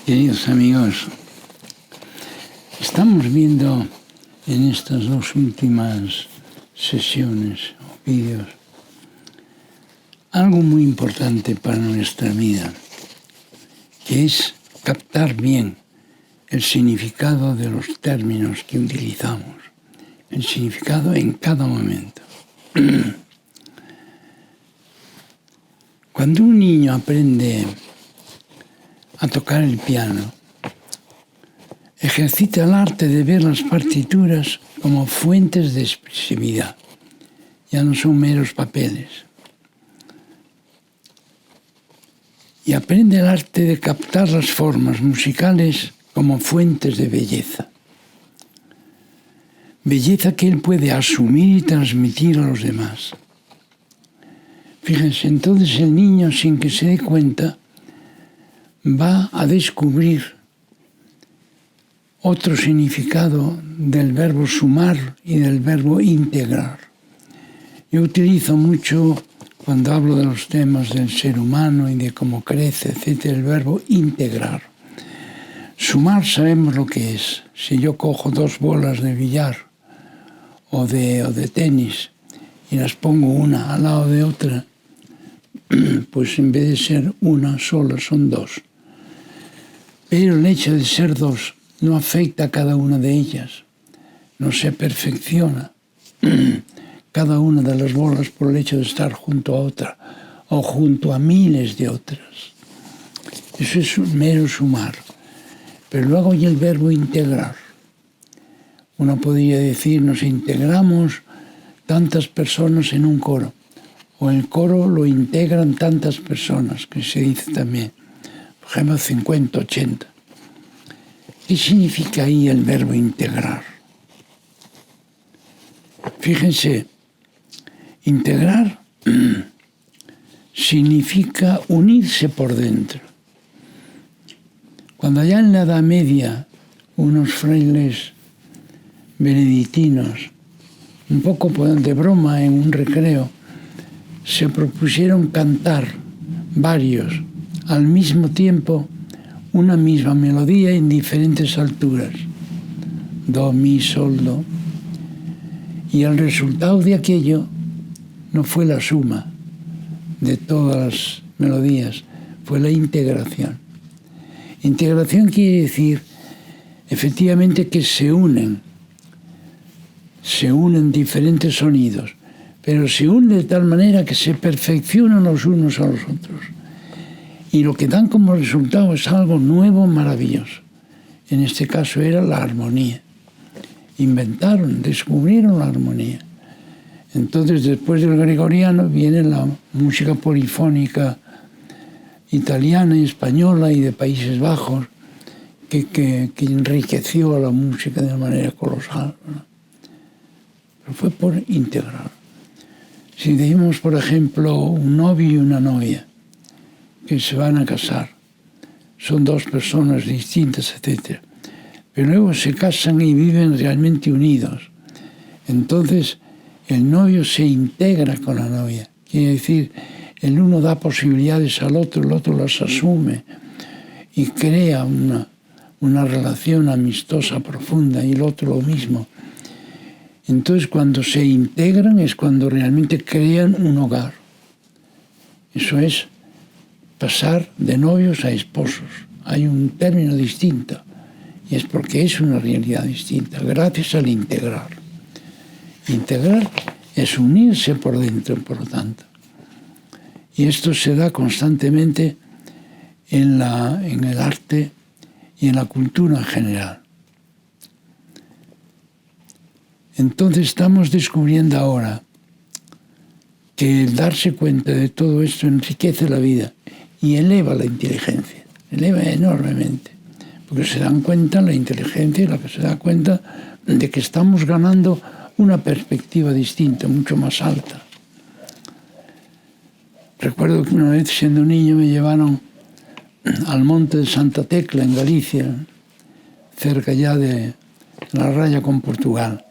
Queridos amigos, estamos viendo en estas dos últimas sesiones o vídeos algo muy importante para nuestra vida, que es captar bien el significado de los términos que utilizamos, el significado en cada momento. Cuando un niño aprende a tocar el piano, ejercita el arte de ver las partituras como fuentes de expresividad. Ya no son meros papeles. Y aprende el arte de captar las formas musicales como fuentes de belleza. Belleza que él puede asumir y transmitir a los demás. Fíjense, entonces el niño, sin que se dé cuenta, va a descubrir otro significado del verbo sumar y del verbo integrar. Yo utilizo mucho, cuando hablo de los temas del ser humano y de cómo crece, etc., el verbo integrar. Sumar sabemos lo que es. Si yo cojo dos bolas de billar o de tenis y las pongo una al lado de otra, pues en vez de ser una sola son dos. Pero el hecho de ser dos no afecta a cada una de ellas, no se perfecciona cada una de las bolas por el hecho de estar junto a otra o junto a miles de otras. Eso es un mero sumar. Pero luego hay el verbo integrar. Uno podría decir, nos integramos tantas personas en un coro, o el coro lo integran tantas personas, que se dice también. Por ejemplo, 50, 80. ¿Qué significa ahí el verbo integrar? Fíjense, integrar significa unirse por dentro. Cuando allá en la Edad Media unos frailes benedictinos, un poco de broma en un recreo, se propusieron cantar varios al mismo tiempo una misma melodía en diferentes alturas, do, mi, sol, do. Y el resultado de aquello no fue la suma de todas las melodías, fue la integración. Integración quiere decir efectivamente que se unen diferentes sonidos, pero se unen de tal manera que se perfeccionan los unos a los otros. Y lo que dan como resultado es algo nuevo, maravilloso. En este caso era la armonía. Descubrieron la armonía. Entonces, después del gregoriano, viene la música polifónica italiana y española y de Países Bajos, que enriqueció a la música de una manera colosal, ¿no? Pero fue por integrar. Si decimos, por ejemplo, un novio y una novia que se van a casar, son dos personas distintas, etc., pero luego se casan y viven realmente unidos. Entonces, el novio se integra con la novia. Quiere decir, el uno da posibilidades al otro, el otro las asume y crea una relación amistosa profunda, y el otro lo mismo. Entonces, cuando se integran es cuando realmente crean un hogar. Eso es pasar de novios a esposos. Hay un término distinto, y es porque es una realidad distinta, gracias al integrar. Integrar es unirse por dentro, por lo tanto. Y esto se da constantemente en el arte y en la cultura en general. Entonces estamos descubriendo ahora que el darse cuenta de todo esto enriquece la vida y eleva la inteligencia, eleva enormemente, porque se dan cuenta, la inteligencia y la que se da cuenta de que estamos ganando una perspectiva distinta, mucho más alta. Recuerdo que una vez, siendo niño, me llevaron al monte de Santa Tecla, en Galicia, cerca ya de la raya con Portugal.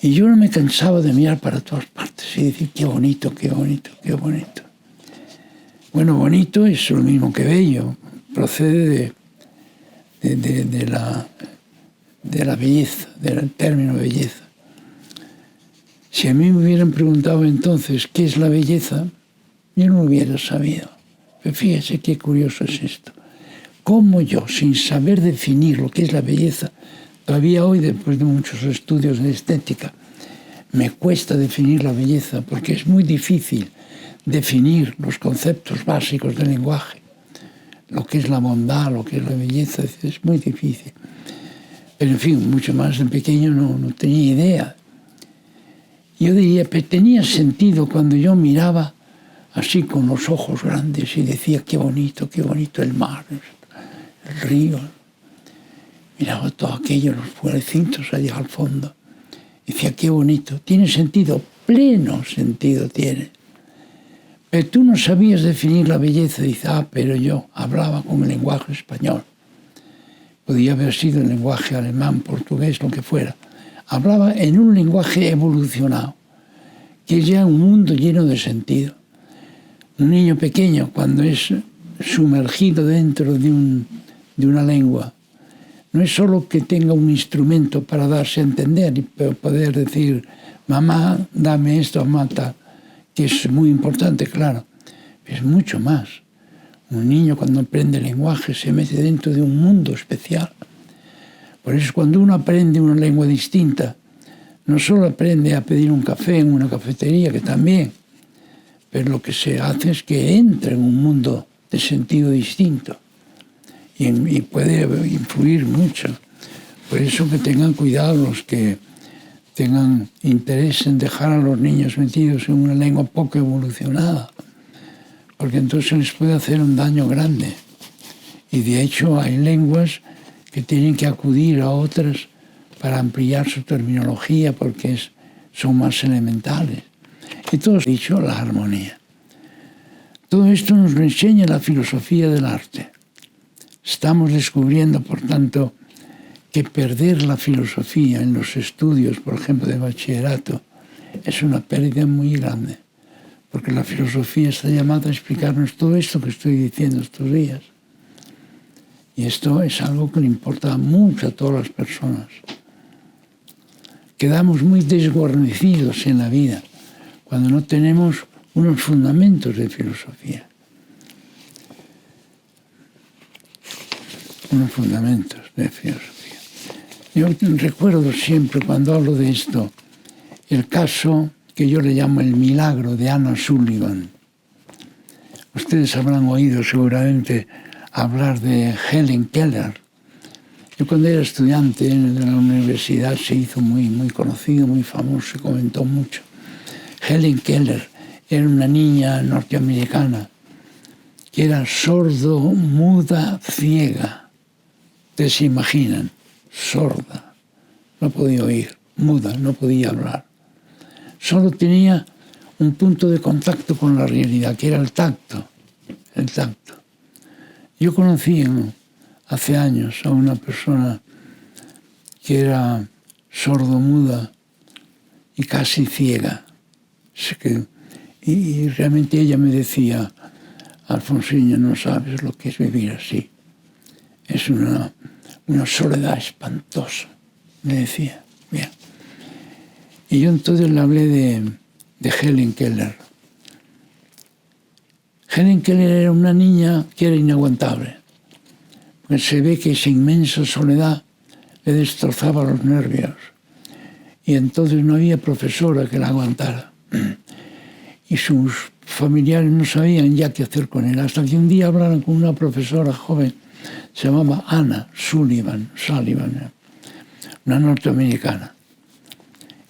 Y yo no me cansaba de mirar para todas partes y decir, qué bonito, qué bonito, qué bonito. Bueno, bonito es lo mismo que bello, procede de la belleza, del término belleza. Si a mí me hubieran preguntado entonces qué es la belleza, yo no lo hubiera sabido. Pero fíjese qué curioso es esto. Cómo yo, sin saber definir lo que es la belleza, todavía hoy, después de muchos estudios de estética, me cuesta definir la belleza, porque es muy difícil definir los conceptos básicos del lenguaje. Lo que es la bondad, lo que es la belleza, es muy difícil. Pero en fin, mucho más de pequeño no tenía idea. Yo diría, pero tenía sentido cuando yo miraba así con los ojos grandes y decía, qué bonito el mar, el río. Miraba todo aquello, los pueblecitos allá al fondo. Decía, qué bonito, tiene sentido, pleno sentido tiene. Pero tú no sabías definir la belleza. Dice, pero yo hablaba con el lenguaje español. Podía haber sido el lenguaje alemán, portugués, lo que fuera. Hablaba en un lenguaje evolucionado, que es ya un mundo lleno de sentido. Un niño pequeño, cuando es sumergido dentro de una lengua, no es solo que tenga un instrumento para darse a entender y poder decir, mamá, dame esto, mamá, tal, que es muy importante, claro, es mucho más. Un niño cuando aprende lenguaje se mete dentro de un mundo especial. Por eso cuando uno aprende una lengua distinta, no solo aprende a pedir un café en una cafetería, que también, pero lo que se hace es que entra en un mundo de sentido distinto y puede influir mucho. Por eso que tengan cuidado los que tengan interés en dejar a los niños metidos en una lengua poco evolucionada, porque entonces les puede hacer un daño grande. Y de hecho hay lenguas que tienen que acudir a otras para ampliar su terminología porque son más elementales. Y todo dicho, la armonía. Todo esto nos lo enseña la filosofía del arte. Estamos descubriendo, por tanto, que perder la filosofía en los estudios, por ejemplo, de bachillerato, es una pérdida muy grande, porque la filosofía está llamada a explicarnos todo esto que estoy diciendo estos días. Y esto es algo que le importa mucho a todas las personas. Quedamos muy desguarnecidos en la vida cuando no tenemos unos fundamentos de filosofía. Unos fundamentos de filosofía. Yo recuerdo siempre cuando hablo de esto el caso que yo le llamo el milagro de Anna Sullivan. Ustedes habrán oído seguramente hablar de Helen Keller. Yo cuando era estudiante de la universidad se hizo muy conocido, muy famoso, se comentó mucho. Helen Keller era una niña norteamericana que era sordo, muda, ciega. Ustedes se imaginan, sorda, no podía oír, muda, no podía hablar. Solo tenía un punto de contacto con la realidad, que era el tacto. El tacto. Yo conocí hace años a una persona que era sordo-muda y casi ciega. Y realmente ella me decía, Alfonsiño, no sabes lo que es vivir así. Es una soledad espantosa, me decía. Bien. Y yo entonces le hablé de Helen Keller. Helen Keller era una niña que era inaguantable. Pues se ve que esa inmensa soledad le destrozaba los nervios. Y entonces no había profesora que la aguantara. Y sus familiares no sabían ya qué hacer con él. Hasta que un día hablaron con una profesora joven, se llamaba Anna Sullivan, una norteamericana.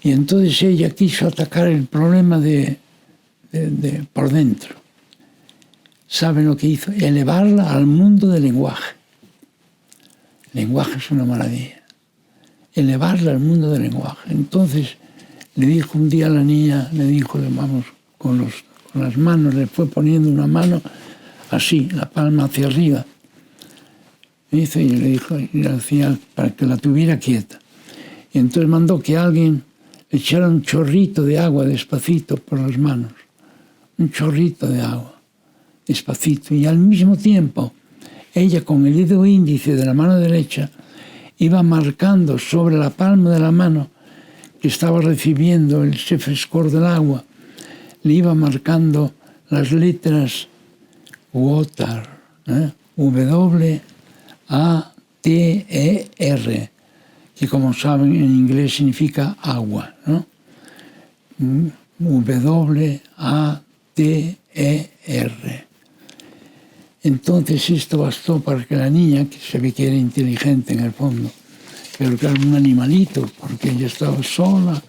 Y entonces ella quiso atacar el problema de por dentro. ¿Saben lo que hizo? Elevarla al mundo del lenguaje. El lenguaje es una maravilla. Elevarla al mundo del lenguaje. Entonces le dijo un día a la niña, le dijo, vamos, con las manos, le fue poniendo una mano así, la palma hacia arriba. Y le dijo, y le hacía para que la tuviera quieta. Y entonces mandó que alguien le echara un chorrito de agua despacito por las manos. Un chorrito de agua, despacito. Y al mismo tiempo ella con el dedo índice de la mano derecha iba marcando sobre la palma de la mano que estaba recibiendo ese frescor del agua, le iba marcando las letras water, W-A-T-E-R, que como saben en inglés significa agua, ¿no? W-A-T-E-R. Entonces esto bastó para que la niña, que se ve que era inteligente en el fondo, pero que era un animalito, porque ella estaba sola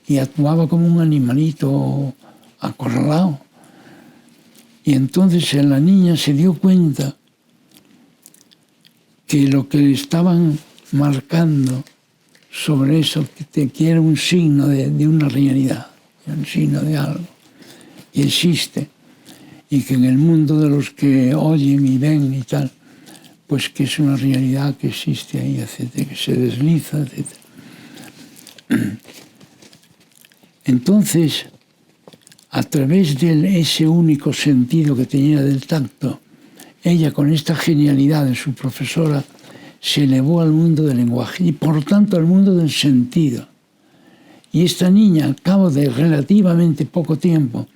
y actuaba como un animalito acorralado. Y entonces la niña se dio cuenta que lo que le estaban marcando sobre eso, que era un signo de una realidad, un signo de algo que existe, y que en el mundo de los que oyen y ven y tal, pues que es una realidad que existe ahí, etcétera, que se desliza, etcétera. Entonces, a través de ese único sentido que tenía del tacto, ella con esta genialidad de su profesora se elevó al mundo del lenguaje y por tanto al mundo del sentido. Y esta niña, al cabo de relativamente poco tiempo,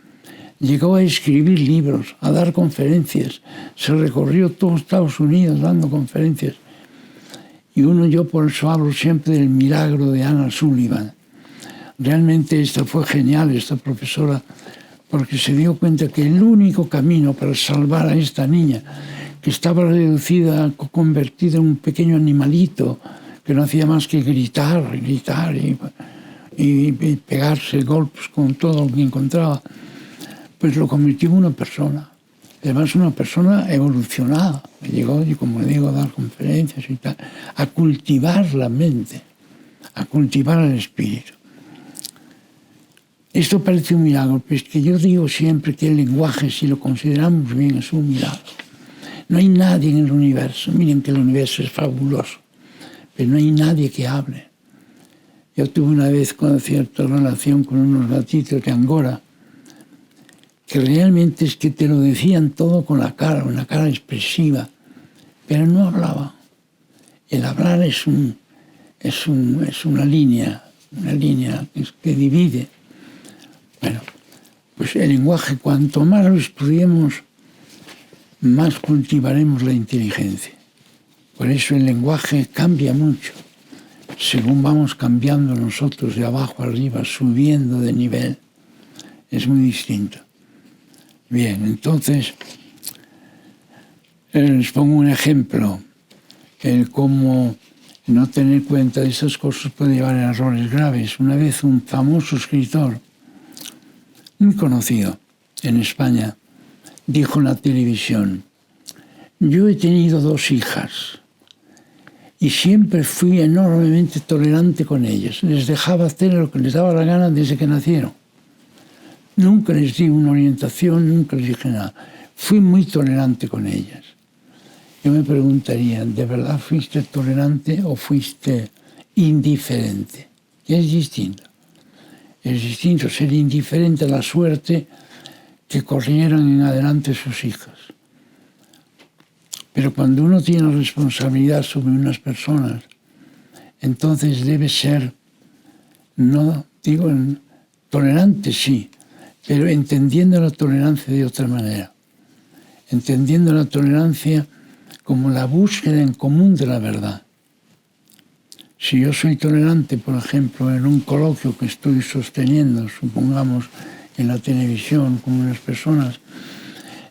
llegó a escribir libros, a dar conferencias, se recorrió todo Estados Unidos dando conferencias. Y yo por eso hablo siempre del milagro de Anna Sullivan. Realmente esta fue genial, esta profesora, porque se dio cuenta que el único camino para salvar a esta niña, que estaba reducida, convertida en un pequeño animalito, que no hacía más que gritar y pegarse golpes con todo lo que encontraba, pues lo convirtió en una persona. Además, una persona evolucionada, que llegó, y como le digo, a dar conferencias y tal, a cultivar la mente, a cultivar el espíritu. Esto parece un milagro, pero es que yo digo siempre que el lenguaje, si lo consideramos bien, es un milagro. No hay nadie en el universo, miren que el universo es fabuloso, pero no hay nadie que hable. Yo tuve una vez con cierta relación con unos gatitos de Angora, que realmente es que te lo decían todo con la cara, una cara expresiva, pero no hablaban. El hablar es una línea que divide. Bueno, pues el lenguaje, cuanto más lo estudiemos, más cultivaremos la inteligencia. Por eso el lenguaje cambia mucho, según vamos cambiando nosotros de abajo arriba, subiendo de nivel. Es muy distinto. Bien, entonces, les pongo un ejemplo, el cómo no tener cuenta de esas cosas puede llevar a errores graves. Una vez un famoso escritor, muy conocido en España, dijo en la televisión: yo he tenido 2 hijas y siempre fui enormemente tolerante con ellas. Les dejaba hacer lo que les daba la gana desde que nacieron. Nunca les di una orientación, nunca les dije nada. Fui muy tolerante con ellas. Yo me preguntaría, ¿de verdad fuiste tolerante o fuiste indiferente? Y es distinto. Es distinto ser indiferente a la suerte que corrieran en adelante sus hijas. Pero cuando uno tiene responsabilidad sobre unas personas, entonces debe ser, no digo tolerante, sí, pero entendiendo la tolerancia de otra manera. Entendiendo la tolerancia como la búsqueda en común de la verdad. Si yo soy tolerante, por ejemplo, en un coloquio que estoy sosteniendo, supongamos en la televisión con unas personas,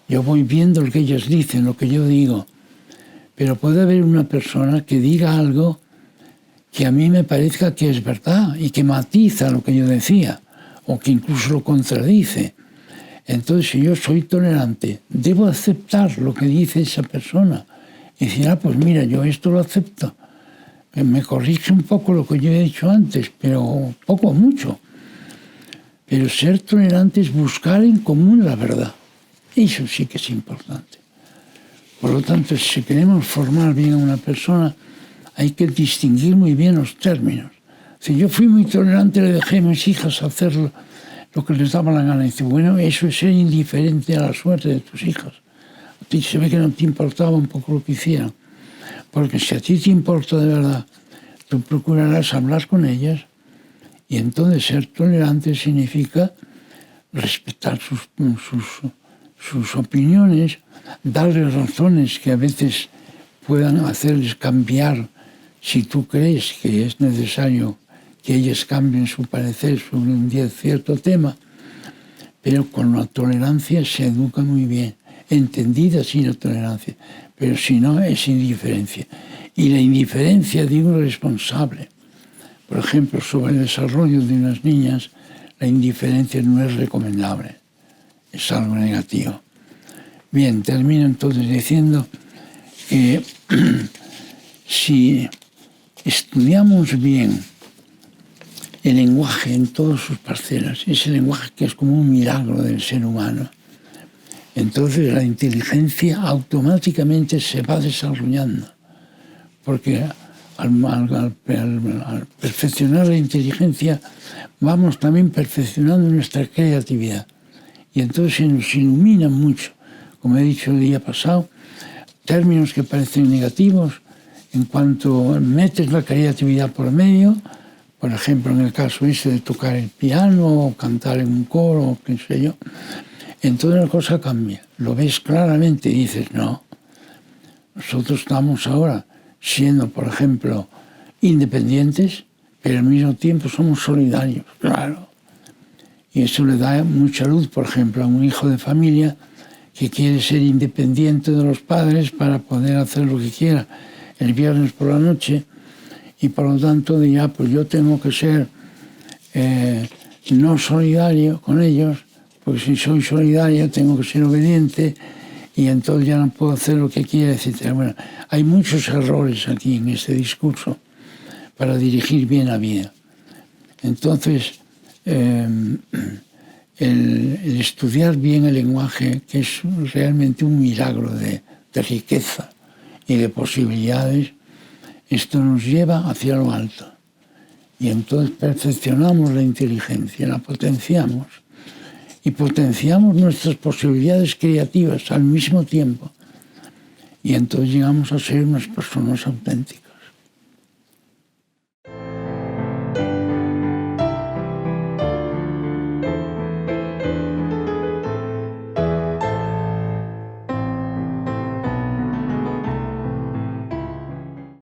yo voy viendo lo que ellas dicen, lo que yo digo, pero puede haber una persona que diga algo que a mí me parezca que es verdad y que matiza lo que yo decía, o que incluso lo contradice. Entonces, si yo soy tolerante, debo aceptar lo que dice esa persona y decir, pues mira, yo esto lo acepto. Me corrige un poco lo que yo he dicho antes, pero poco o mucho. Pero ser tolerante es buscar en común la verdad. Eso sí que es importante. Por lo tanto, si queremos formar bien a una persona, hay que distinguir muy bien los términos. Si yo fui muy tolerante, le dejé a mis hijas hacer lo que les daba la gana. Y dice, bueno, eso es ser indiferente a la suerte de tus hijas. se ve que no te importaba un poco lo que hicieran. Porque si a ti te importa de verdad, tú procurarás hablar con ellas, y entonces ser tolerante significa respetar sus opiniones, darles razones que a veces puedan hacerles cambiar si tú crees que es necesario que ellas cambien su parecer sobre un cierto tema, pero con la tolerancia se educa muy bien, entendida sin la tolerancia, pero si no es indiferencia. Y la indiferencia, digo, responsable. Por ejemplo, sobre el desarrollo de unas niñas, la indiferencia no es recomendable, es algo negativo. Bien, termino entonces diciendo que si estudiamos bien el lenguaje en todas sus parcelas, ese lenguaje que es como un milagro del ser humano, entonces la inteligencia automáticamente se va desarrollando, porque al perfeccionar la inteligencia vamos también perfeccionando nuestra creatividad, y entonces se nos ilumina mucho. Como he dicho el día pasado, términos que parecen negativos, en cuanto metes la creatividad por medio, por ejemplo, en el caso ese de tocar el piano o cantar en un coro, qué sé yo, entonces la cosa cambia. Lo ves claramente y dices, no, nosotros estamos ahora siendo, por ejemplo, independientes, pero al mismo tiempo somos solidarios, claro. Y eso le da mucha luz, por ejemplo, a un hijo de familia que quiere ser independiente de los padres para poder hacer lo que quiera el viernes por la noche, y por lo tanto dirá, pues yo tengo que ser no solidario con ellos, porque si soy solidario tengo que ser obediente y entonces ya no puedo hacer lo que quiera, etc. Bueno, hay muchos errores aquí en este discurso para dirigir bien la vida. Entonces, el estudiar bien el lenguaje, que es realmente un milagro de riqueza y de posibilidades, esto nos lleva hacia lo alto. Y entonces perfeccionamos la inteligencia, la potenciamos. Y potenciamos nuestras posibilidades creativas al mismo tiempo. Y entonces llegamos a ser unas personas auténticas.